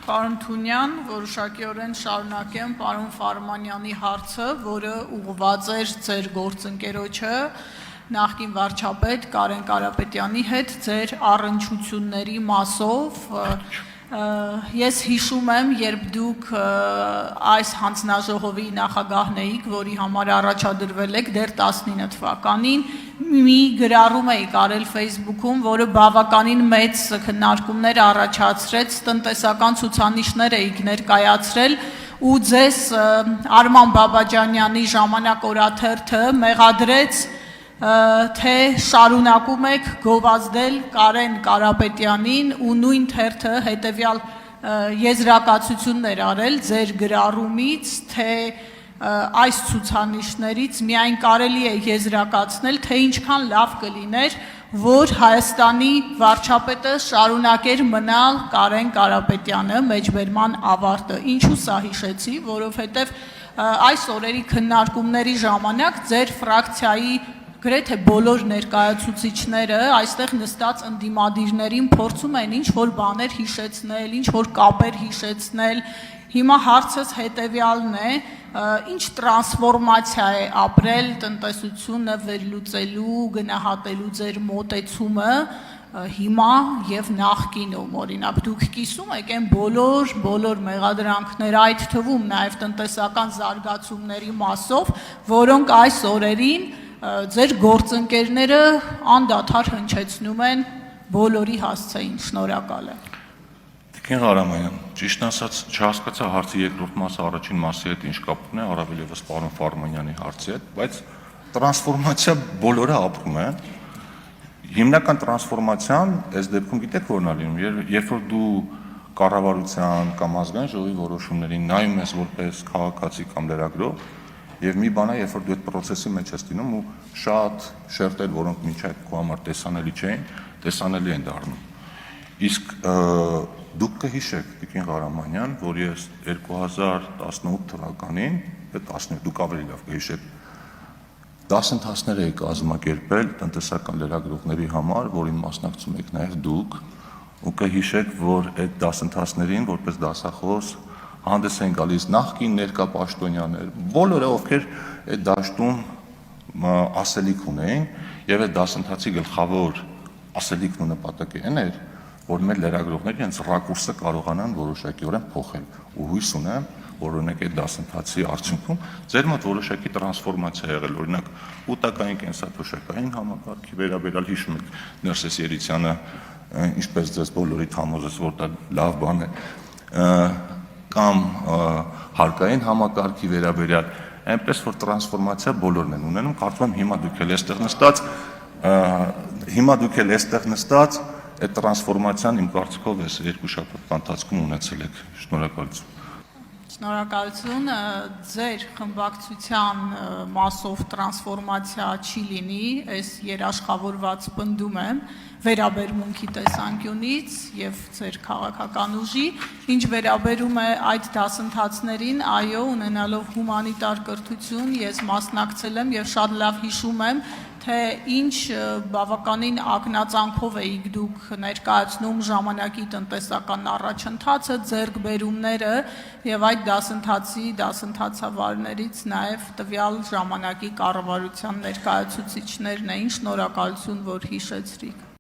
Պարոն Թունյան, որոշակիորեն շարունակեմ պարոն Ֆարմանյանի հարցը, որը ուղղված էր ձեր գործընկերոջը, նախկին վարչապետ Կարեն Կարապետյանի հետ ձեր առնչությունների մասով։ Ես հիշում եմ, երբ դուք այս հանձնաժողովի նախագահն էիք, որի համար առաջադրվել եք դեռ 19 թվականին, մի գրառում էիք արել Facebook-ում, որը բավականին մեծ քննարկումներ առաջացրեց, տնտեսական ցուցանիշներ էիք ներկայացրել ու ձեզ Արման Բաբաջանյանի ժամանակ օրաթերթը մեղադրեց, թե շարունակում եք գովազդել Կարեն Կարապետյանին ու նույն թերթը հետևյալ եզրակացություններ արել ձեր գրառումից, թե այս ցուցանիշներից միայն կարելի է եզրակացնել, թե ինչքան լավ կլիներ, որ Հայաստանի վարչապետը շարունակեր մնալ Կարեն Կարապետյանը մեջբերման ավարտը։ Ինչու սա հիշեցի, որովհետև այս օրերի քննարկումների ժամանակ ձեր ֆրակցիայի գրեթե բոլոր ներկայացուցիչները այստեղ նստած ընդդիմադիրներին փորձում են ինչ-որ բաներ հիշեցնել, ինչ-որ կապեր հիշեցնել։ Հիմա հարցս հետևյալն է, ինչ տրանսֆորմացիա է ապրել տնտեսությունը վերլուծելու, գնահատելու ձեր մոտեցումը հիմա եւ նախկինում, օրինակ դուք կիսում եք այն բոլոր մեղադրանքները, այդ թվում նաեւ տնտեսական զարգացումների մասով, որոնք այս օրերին ձեր գործընկերները անդադար հնչեցնում են բոլորի հասցեին։ Շնորհակալ եմ։ Տիկին Ղարամանյան, ճիշտ ասած չհասկացա հարցի երկրորդ մասը առաջին մասի հետ ինչ կապ ունի, առավել ևս պարոն Ֆարմանյանի հարցի հետ, բայց տրանսֆորմացիա բոլորը ապրում են։ Հիմնական տրանսֆորմացիան այս դեպքում գիտեք որն է լինում, երբ որ դու կառավարության կամ ազգային ժողովի որոշումներին նայում ես որպես քաղաքացի կամ լրագրող, եւ մի բան է, երբ որ դու այդ process-ի մեջ ես լինում ու շատ շերտեր, որոնք մինչ այդ քո համար տեսանելի չէին, տեսանելի են դառնում։ Իսկ դուք կհիշեք, Տիկին Ղարամանյան, որ ես 2018 թվականին, 17 դուք ավելի լավ կհիշեք, դասընթացներ էի կազմակերպել տնտեսական լրագրողների համար, որին մասնակցում եք նաեւ դուք, ու կհիշեք, որ այդ դասընթացներին որպես դասախոս հանդես են գալիս նախկին ներկա պաշտոնյաներ, բոլորը ովքեր այդ դաշտում ասելիք ունեին, եւ այդ դասընթացի գլխավոր ասելիքն ու նպատակը այն էր, որ մեր լրագրողները իրենց ռակուրսը կարողանան որոշակիորեն փոխել։ Ու հույս ունեմ, որ օրինակ այդ դասընթացի արդյունքում ձեր մոտ որոշակի տրանսֆորմացիա եղել, օրինակ կուտակային կենսաթոշակային համակարգի վերաբերյալ հիշում եք Ներսես Երիցյանը, ինչպես ձեզ բոլորիդ համոզեց, որ դա լավ բան է, կամ հարկային համակարգի վերաբերյալ, այնպես որ տրանսֆորմացիա բոլորն են ունենում, կարծում եմ հիմա դուք էլ այստեղ նստած այդ տրանսֆորմացիան իմ կարծիքով այս երկու շաբաթվա ընթացքում ունեցել եք։ Շնորհակալություն։ Շնորհակալություն, ձեր խմբակցության մասով տրանսֆորմացիա չի լինի, այս երաշխավորված պնդում եմ վերաբերմունքի տեսանկյունից եւ ձեր քաղաքական ուժի, ինչ վերաբերում է այդ դասընթացներին, այո, ունենալով հումանիտար կրթություն, ես մասնակցել եմ եւ շատ լավ հիշում եմ, թե ինչ բավականին ակնածանքով էիք դուք ներկայացնում ժամանակի տնտեսական առաջընթացը, ձեռքբերումները եւ այդ դասընթացի դասընթացավարներից նաեւ տվյալ ժամանակի կառավարության ներկայացուցիչներն էին։ Շնորհակալություն, որ հիշեցրիք։